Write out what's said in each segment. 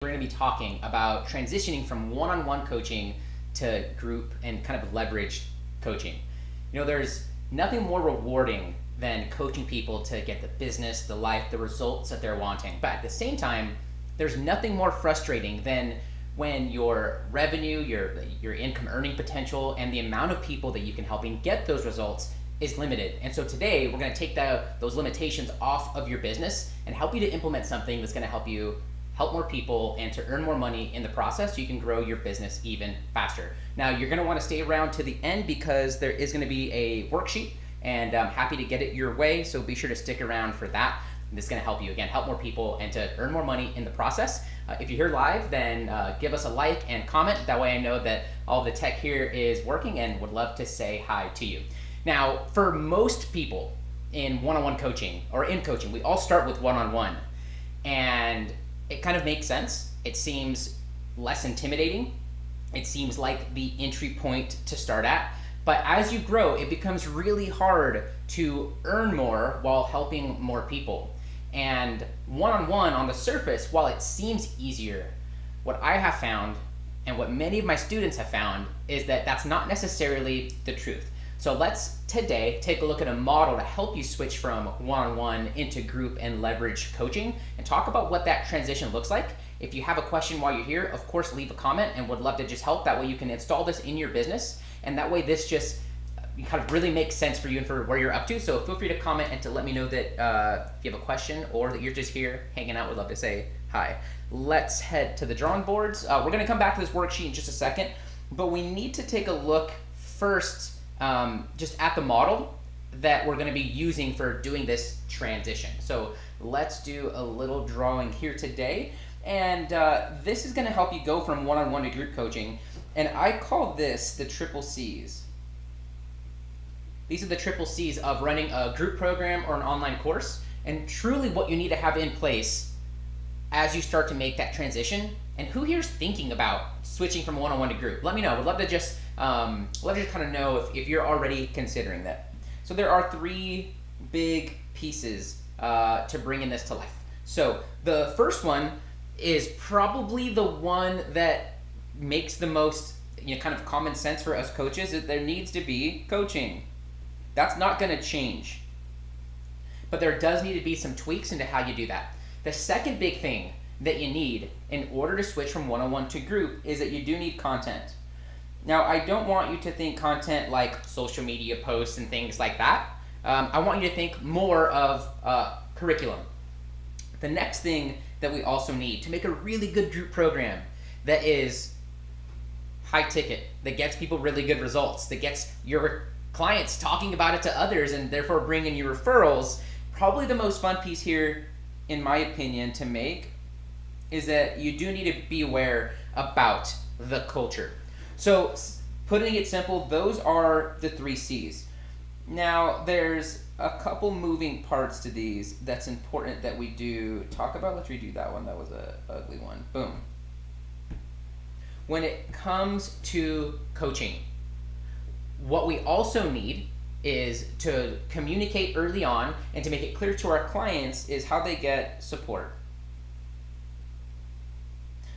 We're going to be talking about transitioning from one-on-one coaching to group and kind of leveraged coaching. There's nothing more rewarding than coaching people to get the business, the life, the results that they're wanting. But at the same time, there's nothing more frustrating than when your revenue, your income earning potential, and the amount of people that you can help and get those results is limited. And so today we're going to take those limitations off of your business and help you to implement something that's going to help you help more people and to earn more money in the process so you can grow your business even faster. Now, you're going to want to stay around to the end because there is going to be a worksheet, and I'm happy to get it your way, so be sure to stick around for that. This is going to help you, again, help more people and to earn more money in the process. If you're here live, then give us a like and comment. That way I know that all the tech here is working and would love to say hi to you. Now, for most people in one-on-one coaching or in coaching, we all start with one-on-one, and it kind of makes sense. It seems less intimidating. It seems like the entry point to start at. But as you grow, it becomes really hard to earn more while helping more people. And one-on-one on the surface, while it seems easier, what I have found and what many of my students have found is that that's not necessarily the truth. So let's today take a look at a model to help you switch from one-on-one into group and leverage coaching and talk about what that transition looks like. If you have a question while you're here, of course, leave a comment and would love to just help. That way you can install this in your business, and that way this just kind of really makes sense for you and for where you're up to. So feel free to comment and to let me know that if you have a question or that you're just here hanging out, would love to say hi. Let's head to the drawing boards. We're going to come back to this worksheet in just a second, but we need to take a look first just at the model that we're going to be using for doing this transition. So let's do a little drawing here today, and this is going to help you go from one-on-one to group coaching, and I call this the triple C's. These are the triple C's of running a group program or an online course, and truly what you need to have in place as you start to make that transition. And who here's thinking about switching from one-on-one to group? Let me know. Would love to just kind of know if you're already considering that. So there are three big pieces to bringing this to life. So the first one is probably the one that makes the most kind of common sense for us coaches, that there needs to be coaching. That's not going to change, but there does need to be some tweaks into how you do that. The second big thing that you need in order to switch from one-on-one to group is that you do need content. Now, I don't want you to think content like social media posts and things like that. I want you to think more of curriculum. The next thing that we also need to make a really good group program that is high ticket, that gets people really good results, that gets your clients talking about it to others and therefore bringing you referrals, probably the most fun piece here, in my opinion, to make is that you do need to be aware about the culture. So putting it simple, those are the three C's. Now, there's a couple moving parts to these that's important that we do talk about. Let's redo that one. That was an ugly one. Boom. When it comes to coaching, what we also need is to communicate early on and to make it clear to our clients is how they get support.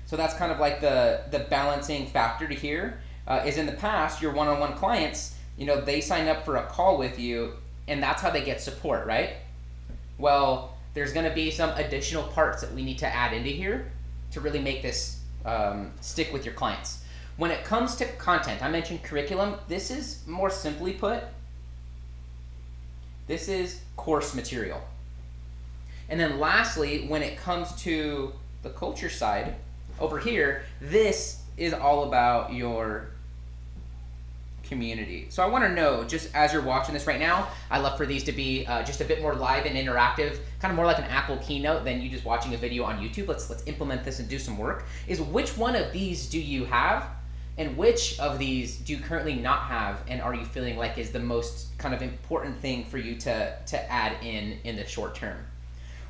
So that's kind of like the balancing factor to here is in the past, your one-on-one clients, they sign up for a call with you and that's how they get support, right? Well, there's going to be some additional parts that we need to add into here to really make this stick with your clients. When it comes to content, I mentioned curriculum. This is, more simply put, this is course material. And then lastly, when it comes to the culture side, over here, this is all about your community. So I want to know, just as you're watching this right now, I love for these to be just a bit more live and interactive, kind of more like an Apple keynote than you just watching a video on YouTube. Let's implement this and do some work. Is which one of these do you have? And which of these do you currently not have, and are you feeling like is the most kind of important thing for you to add in the short term?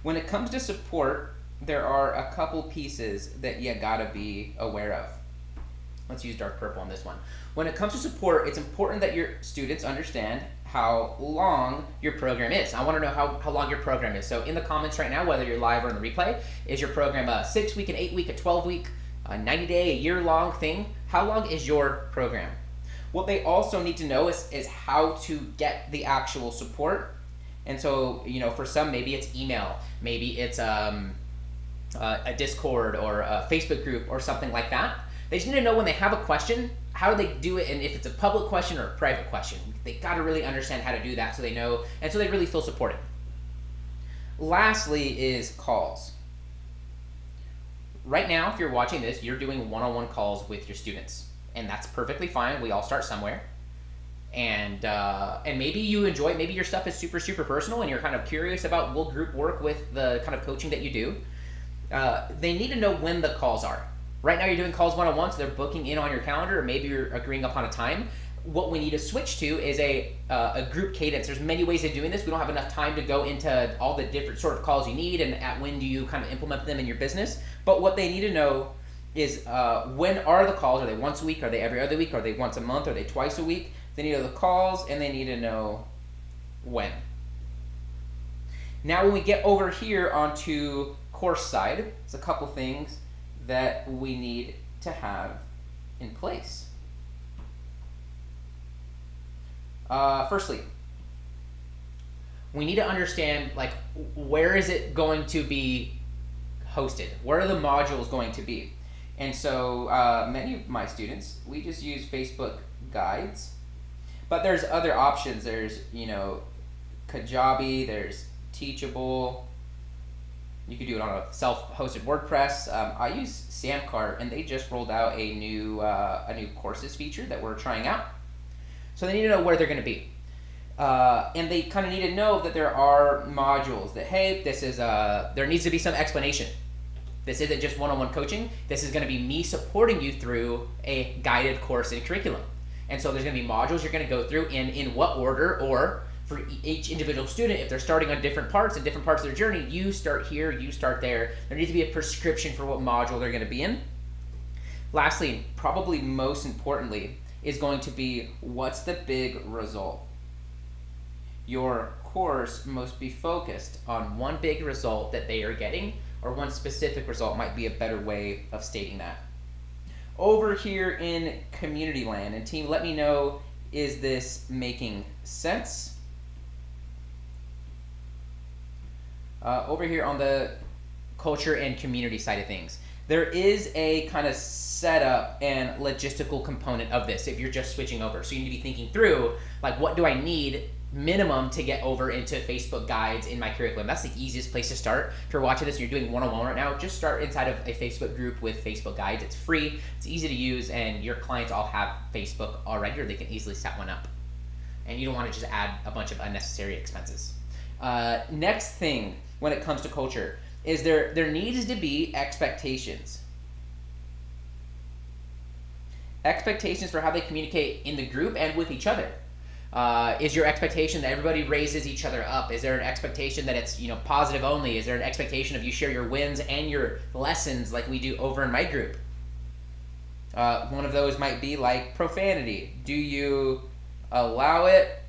When it comes to support, there are a couple pieces that you gotta be aware of. Let's use dark purple on this one. When it comes to support, it's important that your students understand how long your program is. I want to know how long your program is. So in the comments right now, whether you're live or in the replay, is your program a 6-week, an 8-week, a 12-week, a 90-day, a year-long thing? How long is your program? What they also need to know is how to get the actual support. And so, for some, maybe it's email, maybe it's a Discord or a Facebook group or something like that. They just need to know when they have a question, how do they do it, and if it's a public question or a private question. They got to really understand how to do that so they know, and so they really feel supported. Lastly is calls. Right now, if you're watching this, you're doing one-on-one calls with your students, and that's perfectly fine. We all start somewhere. And maybe you enjoy it. Maybe your stuff is super, super personal and you're kind of curious about will group work with the kind of coaching that you do. They need to know when the calls are. Right now you're doing calls one-on-one, so they're booking in on your calendar, or maybe you're agreeing upon a time. What we need to switch to is a group cadence. There's many ways of doing this. We don't have enough time to go into all the different sort of calls you need and at when do you kind of implement them in your business. But what they need to know is when are the calls? Are they once a week? Are they every other week? Are they once a month? Are they twice a week? They need to know the calls, and they need to know when. Now when we get over here onto course side, there's a couple things that we need to have in place. Firstly, we need to understand, like, where is it going to be hosted? Where are the modules going to be? And so many of my students, we just use Facebook guides, but there's other options. There's, Kajabi, there's Teachable. You could do it on a self-hosted WordPress. I use Samcart, and they just rolled out a new courses feature that we're trying out. So they need to know where they're going to be, and they kind of need to know that there are modules. That hey, this is there needs to be some explanation. This isn't just one-on-one coaching. This is going to be me supporting you through a guided course and curriculum. And so there's going to be modules you're going to go through in what order, or for each individual student, if they're starting on different parts of their journey, you start here, you start there. There needs to be a prescription for what module they're going to be in. Lastly, and probably most importantly, is going to be what's the big result. Your course must be focused on one big result that they are getting, or one specific result might be a better way of stating that. Over here in community land, and team, let me know, is this making sense? Over here on the culture and community side of things, there is a kind of setup and logistical component of this if you're just switching over. So you need to be thinking through, like, what do I need minimum to get over into Facebook guides in my curriculum? That's the easiest place to start. If you're watching this and you're doing one-on-one right now, just start inside of a Facebook group with Facebook guides. It's free, it's easy to use, and your clients all have Facebook already, or they can easily set one up. And you don't want to just add a bunch of unnecessary expenses. Next thing when it comes to culture is there needs to be expectations. Expectations for how they communicate in the group and with each other. Is your expectation that everybody raises each other up? Is there an expectation that it's positive only? Is there an expectation of you share your wins and your lessons like we do over in my group? One of those might be like profanity. Do you allow it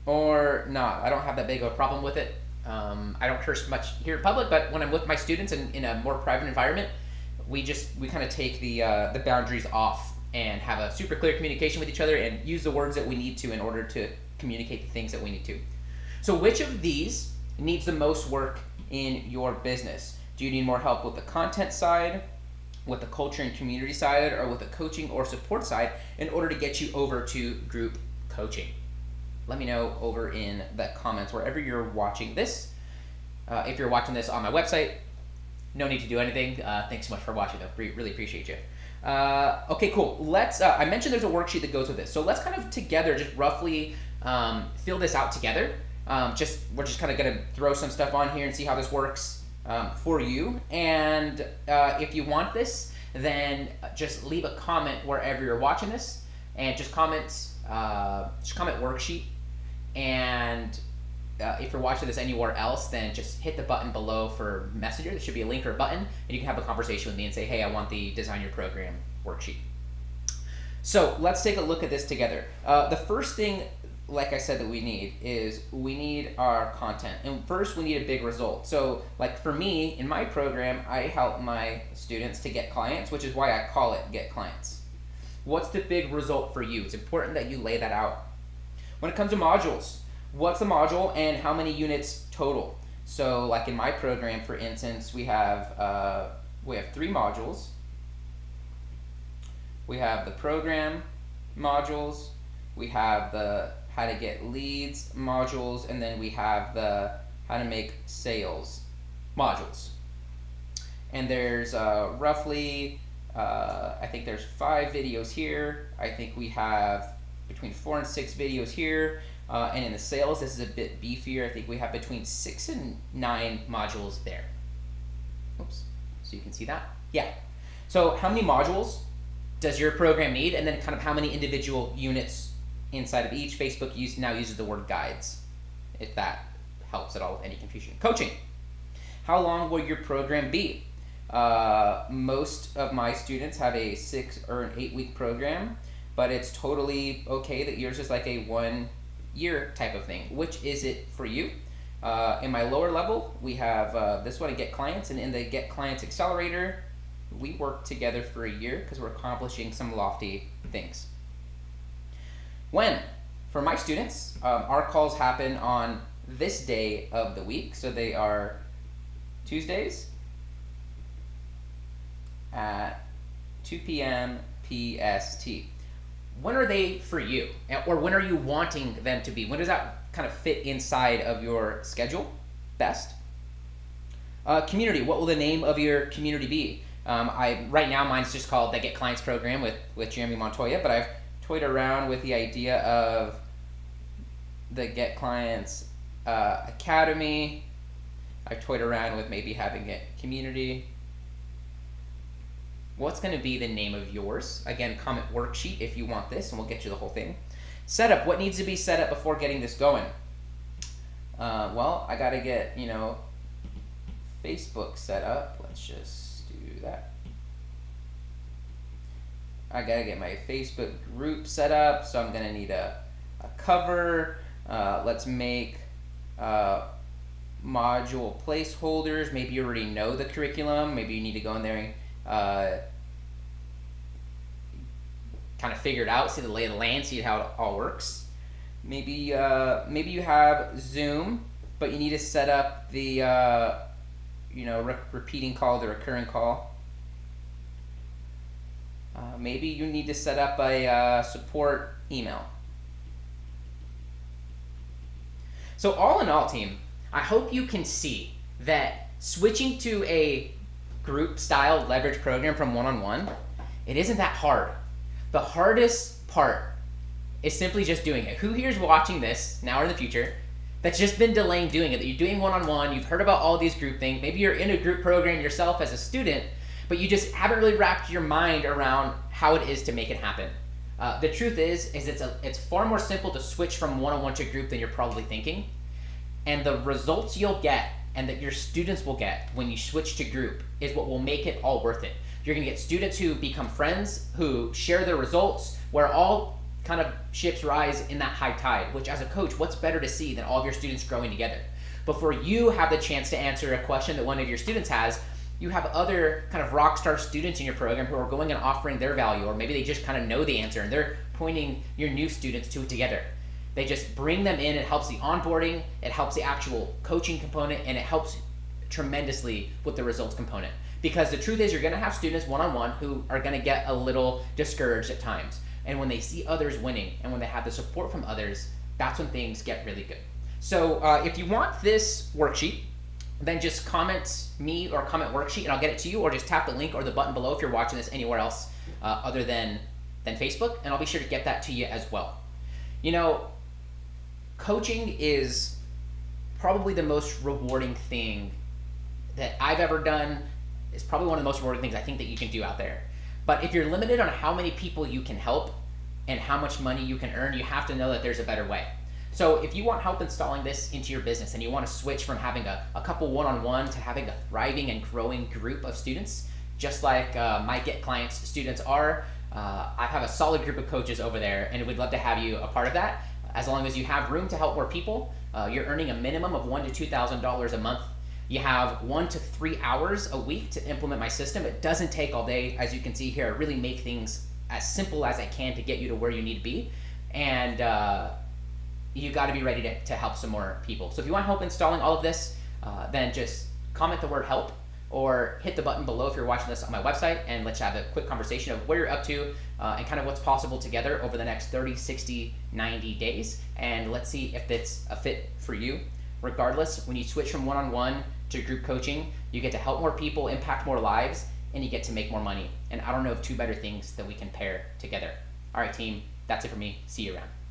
or not? I don't have that big of a problem with it. I don't curse much here in public, but when I'm with my students in a more private environment, we kind of take the boundaries off and have a super clear communication with each other and use the words that we need to in order to communicate the things that we need to. So which of these needs the most work in your business? Do you need more help with the content side, with the culture and community side, or with the coaching or support side in order to get you over to group coaching? Let me know over in the comments wherever you're watching this. If you're watching this on my website, no need to do anything. Thanks so much for watching though. Really appreciate you. Okay, cool. Let's. I mentioned there's a worksheet that goes with this, so let's kind of together just roughly fill this out together. We're just kind of gonna throw some stuff on here and see how this works for you. And if you want this, then just leave a comment wherever you're watching this, and just comment worksheet. And if you're watching this anywhere else, then just hit the button below for Messenger. There should be a link or a button, and you can have a conversation with me and say, hey, I want the Design Your Program worksheet. So let's take a look at this together. The first thing like I said, that we need our content. And first we need a big result. So like for me, in my program, I help my students to get clients, which is why I call it Get Clients. What's the big result for you? It's important that you lay that out. When it comes to modules, what's the module and how many units total? So like in my program, for instance, we have 3 modules. We have the program modules, we have the how to get leads modules, and then we have the how to make sales modules. And there's roughly, I think there's 5 videos here. I think we have between 4 and 6 videos here. And in the sales, this is a bit beefier. I think we have between 6 and 9 modules there. Oops, so you can see that? Yeah. So how many modules does your program need? And then kind of how many individual units inside of each? Facebook now uses the word guides, if that helps at all with any confusion. Coaching. How long will your program be? Most of my students have a 6 or an 8 week program, but it's totally okay that yours is like a 1 year type of thing. Which is it for you? In my lower level, we have this one, Get Clients, and in the Get Clients Accelerator, we work together for a year because we're accomplishing some lofty things. When? For my students, our calls happen on this day of the week, so they are Tuesdays at 2 p.m. PST. When are they for you? Or when are you wanting them to be? When does that kind of fit inside of your schedule best? Community. What will the name of your community be? Right now mine's just called the Get Clients Program with Jeremy Montoya, but I've toyed around with the idea of the Get Clients Academy. I've toyed around with maybe having it community. What's going to be the name of yours? Again, comment worksheet if you want this, and we'll get you the whole thing. Setup. What needs to be set up before getting this going? Well, I got to get, Facebook set up. Let's just do that. I got to get my Facebook group set up, so I'm going to need a cover. Let's make module placeholders. Maybe you already know the curriculum. Maybe you need to go in there and kind of figure it out, see the lay of the land, see how it all works. Maybe you have Zoom, but you need to set up the repeating call, the recurring call. Maybe you need to set up a support email. So all in all, team, I hope you can see that switching to a group style leverage program from one-on-one, it isn't that hard. The hardest part is simply just doing it. Who here's watching this now or in the future that's just been delaying doing it, that you're doing one-on-one, you've heard about all these group things, maybe you're in a group program yourself as a student, but you just haven't really wrapped your mind around how it is to make it happen. The truth is it's far more simple to switch from one-on-one to group than you're probably thinking. And the results you'll get and that your students will get when you switch to group is what will make it all worth it. You're gonna get students who become friends, who share their results, where all kind of ships rise in that high tide, which as a coach, what's better to see than all of your students growing together? Before you have the chance to answer a question that one of your students has, you have other kind of rock star students in your program who are going and offering their value, or maybe they just kind of know the answer and they're pointing your new students to it together. They just bring them in. It helps the onboarding, it helps the actual coaching component, and it helps tremendously with the results component. Because the truth is you're gonna have students one-on-one who are gonna get a little discouraged at times. And when they see others winning and when they have the support from others, that's when things get really good. So if you want this worksheet, then just comment me or comment worksheet and I'll get it to you, or just tap the link or the button below if you're watching this anywhere else other than Facebook, and I'll be sure to get that to you as well. Coaching is probably the most rewarding thing that I've ever done. It's probably one of the most rewarding things I think that you can do out there. But if you're limited on how many people you can help and how much money you can earn, you have to know that there's a better way. So if you want help installing this into your business and you want to switch from having a couple one-on-one to having a thriving and growing group of students, just like my Get Clients students are, I have a solid group of coaches over there and we'd love to have you a part of that. As long as you have room to help more people, you're earning a minimum of $1,000 to $2,000 a month. You have 1 to 3 hours a week to implement my system. It doesn't take all day. As you can see here, I really make things as simple as I can to get you to where you need to be. And you got to be ready to help some more people. So if you want help installing all of this, then just comment the word help or hit the button below if you're watching this on my website, and let's have a quick conversation of where you're up to and kind of what's possible together over the next 30, 60, 90 days. And let's see if it's a fit for you. Regardless, when you switch from one-on-one to group coaching, you get to help more people, impact more lives, and you get to make more money. And I don't know of two better things that we can pair together. All right, team, that's it for me. See you around.